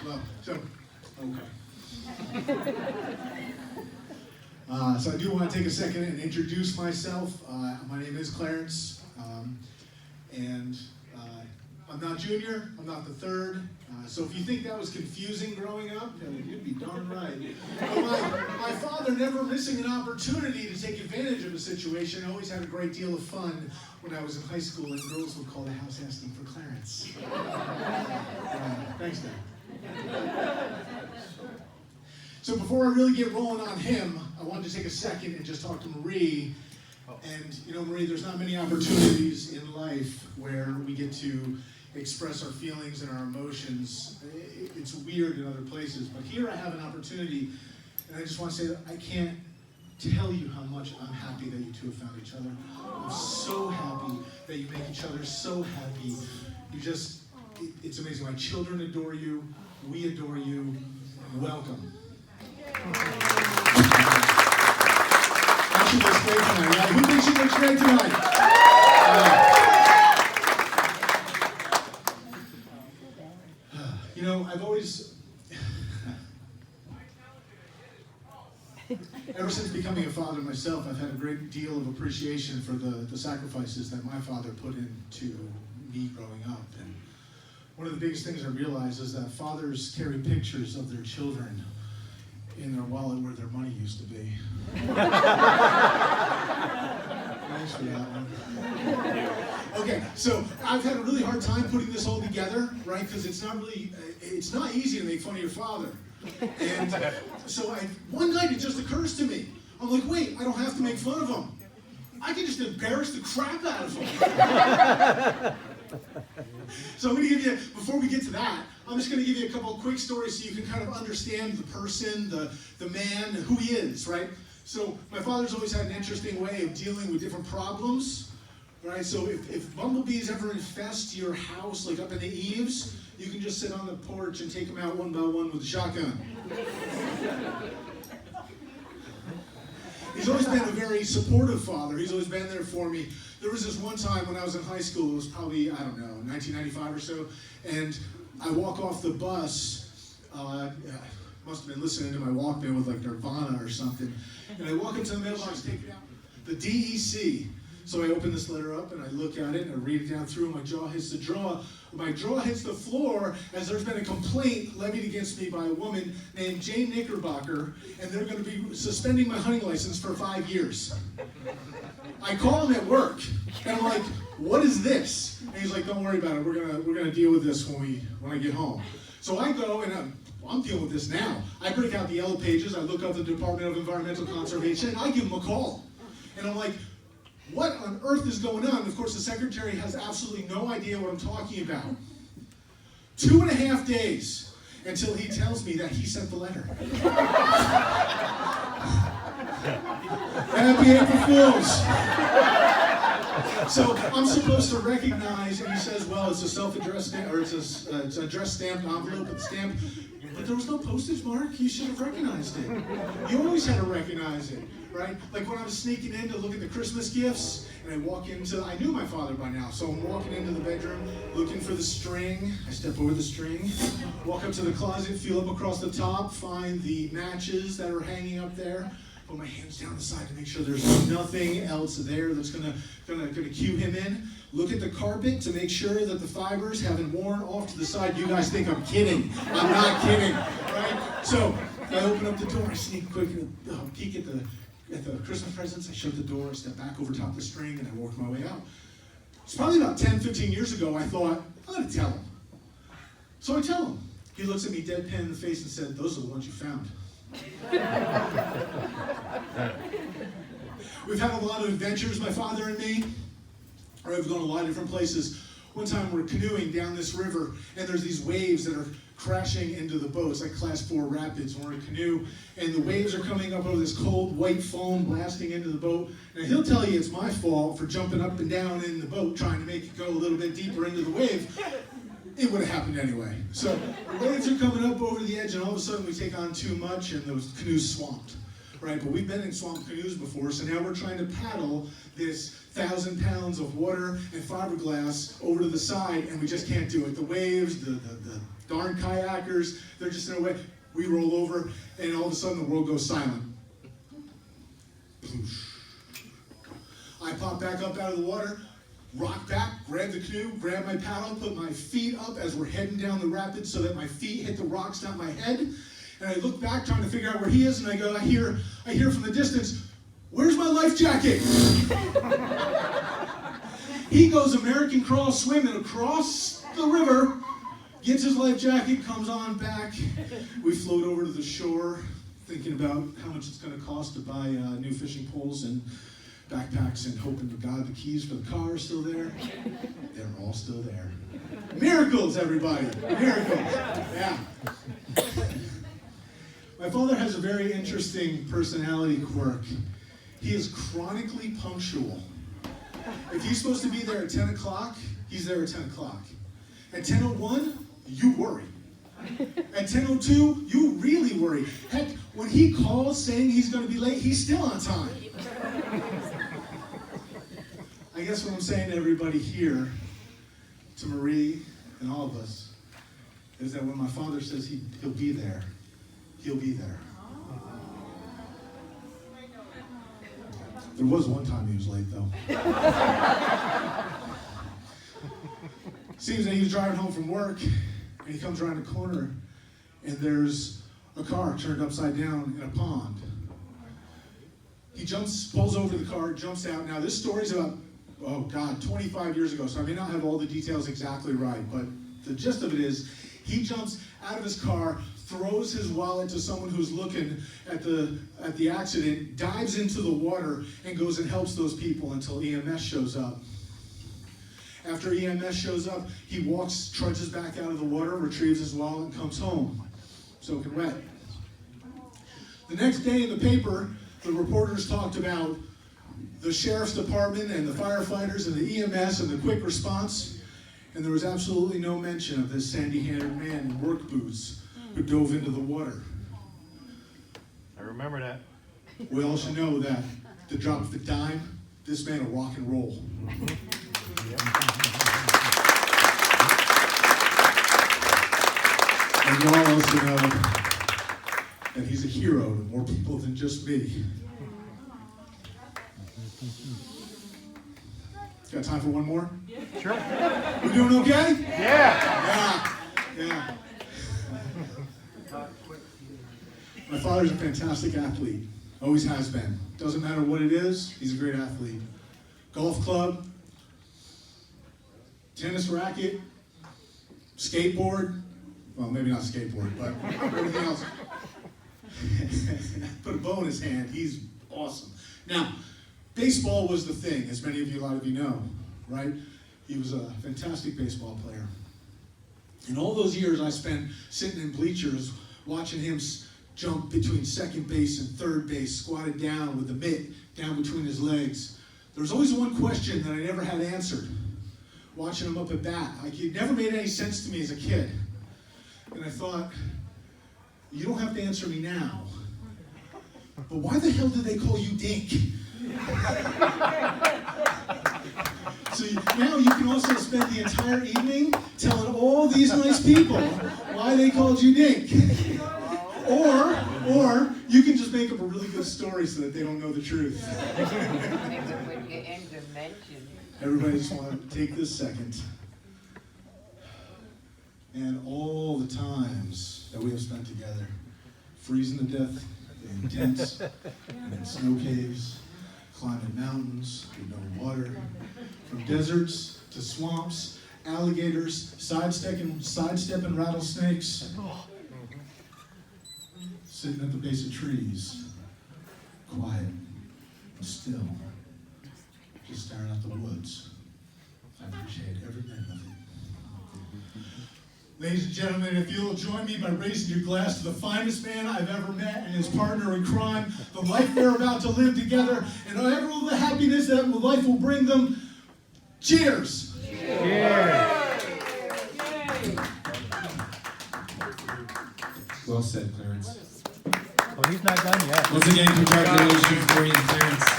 Well, okay. So I do want to take a second and introduce myself. My name is Clarence, and I'm not junior, I'm not the third. So if you think that was confusing growing up, you'd be darn right. My father, never missing an opportunity to take advantage of a situation, always had a great deal of fun when I was in high school, and girls would call the house asking for Clarence. Thanks, Dad. So before I really get rolling on him, I wanted to take a second and just talk to Marie. And you know, Marie, there's not many opportunities in life where we get to express our feelings and our emotions. It's weird in other places, but here I have an opportunity, and I just want to say that I can't tell you how much I'm happy that you two have found each other. I'm so happy that you make each other so happy. It's amazing. My children adore you. We adore you. Welcome. She looks great tonight, right? Who thinks she looks great tonight? You know, I've always, ever since becoming a father myself, I've had a great deal of appreciation for the sacrifices that my father put into me growing up. And one of the biggest things I realized is that fathers carry pictures of their children in their wallet where their money used to be. Thanks for that one. Okay, so I've had a really hard time putting this all together, right? Because it's not easy to make fun of your father. And so one night it just occurs to me. I'm like, wait, I don't have to make fun of him. I can just embarrass the crap out of him. So I'm going to give you, before we get to that, I'm just going to give you a couple of quick stories so you can kind of understand the person, the man, who he is, right? So my father's always had an interesting way of dealing with different problems, right? So if bumblebees ever infest your house, like up in the eaves, you can just sit on the porch and take them out one by one with a shotgun. He's always been a very supportive father. He's always been there for me. There was this one time when I was in high school, it was probably, 1995 or so, and I walk off the bus, must have been listening to my Walkman with like Nirvana or something, and I walk into the mailbox, take it out, the DEC. So I open this letter up and I look at it and I read it down through, and my jaw hits the floor as there's been a complaint levied against me by a woman named Jane Knickerbocker, and they're going to be suspending my hunting license for 5 years. I call him at work, and I'm like, what is this? And he's like, don't worry about it. We're gonna deal with this when I get home. So I go, and I'm dealing with this now. I break out the yellow pages. I look up the Department of Environmental Conservation, and I give him a call. And I'm like, what on earth is going on? And of course, the secretary has absolutely no idea what I'm talking about. 2.5 days until he tells me that he sent the letter. Happy April Fools! So I'm supposed to recognize, and he says, well, it's a self-addressed stamp, or it's an address stamped envelope with a stamp. But there was no postage mark. You should have recognized it. You always had to recognize it, right? Like when I was sneaking in to look at the Christmas gifts, and I walk into, I knew my father by now, so I'm walking into the bedroom, looking for the string. I step over the string, walk up to the closet, feel up across the top, find the matches that are hanging up there. Put my hands down the side to make sure there's nothing else there that's gonna cue him in. Look at the carpet to make sure that the fibers haven't worn off to the side. You guys think I'm kidding. I'm not kidding, right? So I open up the door, I sneak quick, peek at the Christmas presents. I shut the door, I step back over top the string, and I work my way out. It's probably about 10, 15 years ago, I thought, I'm gonna tell him. So I tell him. He looks at me deadpan in the face and said, those are the ones you found. We've had a lot of adventures, my father and me. We've gone a lot of different places. One time we're canoeing down this river, and there's these waves that are crashing into the boat. It's like class 4 rapids. We're in a canoe, and the waves are coming up over this cold white foam blasting into the boat. And he'll tell you it's my fault for jumping up and down in the boat, trying to make it go a little bit deeper into the wave. It would have happened anyway. So the waves are coming up over the edge, and all of a sudden we take on too much, and the canoe's swamped. Right, but we've been in swamp canoes before, so now we're trying to paddle this 1,000 pounds of water and fiberglass over to the side, and we just can't do it. The waves, the darn kayakers, they're just in a way. We roll over, and all of a sudden the world goes silent. I pop back up out of the water, rock back, grab the canoe, grab my paddle, put my feet up as we're heading down the rapids so that my feet hit the rocks, not my head. And I look back trying to figure out where he is, and I hear from the distance, "Where's my life jacket?" He goes American crawl swimming across the river, gets his life jacket, comes on back. We float over to the shore, thinking about how much it's going to cost to buy new fishing poles and backpacks, and hoping to God the keys for the car are still there. They're all still there. Miracles, everybody. Miracles. Yeah. My father has a very interesting personality quirk. He is chronically punctual. If he's supposed to be there at 10 o'clock, he's there at 10 o'clock. At 10:01, you worry. At 10:02, you really worry. Heck, when he calls saying he's going to be late, he's still on time. I guess what I'm saying to everybody here, to Marie and all of us, is that when my father says he'll be there, he'll be there. There was one time he was late, though. Seems that he was driving home from work, and he comes around the corner, and there's a car turned upside down in a pond. He pulls over the car, jumps out. Now, this story's about, 25 years ago, so I may not have all the details exactly right, but the gist of it is, he jumps out of his car, throws his wallet to someone who's looking at the accident, dives into the water, and goes and helps those people until EMS shows up. After EMS shows up, he trudges back out of the water, retrieves his wallet, and comes home, soaking wet. The next day in the paper, the reporters talked about the sheriff's department and the firefighters and the EMS and the quick response, and there was absolutely no mention of this sandy-haired man in work boots who dove into the water. I remember that. We all should know that the drop of a dime, this man will rock and roll. And you all also know that he's a hero to more people than just me. Got time for one more? Sure. We doing okay? Yeah. Yeah. My father's a fantastic athlete. Always has been. Doesn't matter what it is, he's a great athlete. Golf club, tennis racket, skateboard. Well, maybe not skateboard, but everything else. Put a bow in his hand. He's awesome. Now, baseball was the thing, as a lot of you know, right? He was a fantastic baseball player. And all those years I spent sitting in bleachers watching him jump between second base and third base, squatted down with the mitt down between his legs. There was always one question that I never had answered, watching him up at bat. It never made any sense to me as a kid. And I thought, you don't have to answer me now, but why the hell did they call you Dink? So now you can also spend the entire evening telling all these nice people why they called you Dink. Or you can just make up a really good story so that they don't know the truth. Everybody just want to take this second. And all the times that we have spent together, freezing to death in tents, and in snow caves, climbing mountains with no water, from deserts to swamps, alligators, sidestepping rattlesnakes, sitting at the base of trees, quiet and still, just staring at the woods. I appreciate every minute of it. Ladies and gentlemen, if you'll join me by raising your glass to the finest man I've ever met and his partner in crime, the life they're about to live together, and all the happiness that life will bring them. Cheers! Cheers! Well said, Clarence. Well, he's not done yet. Once again, congratulations, Marie and Clarence.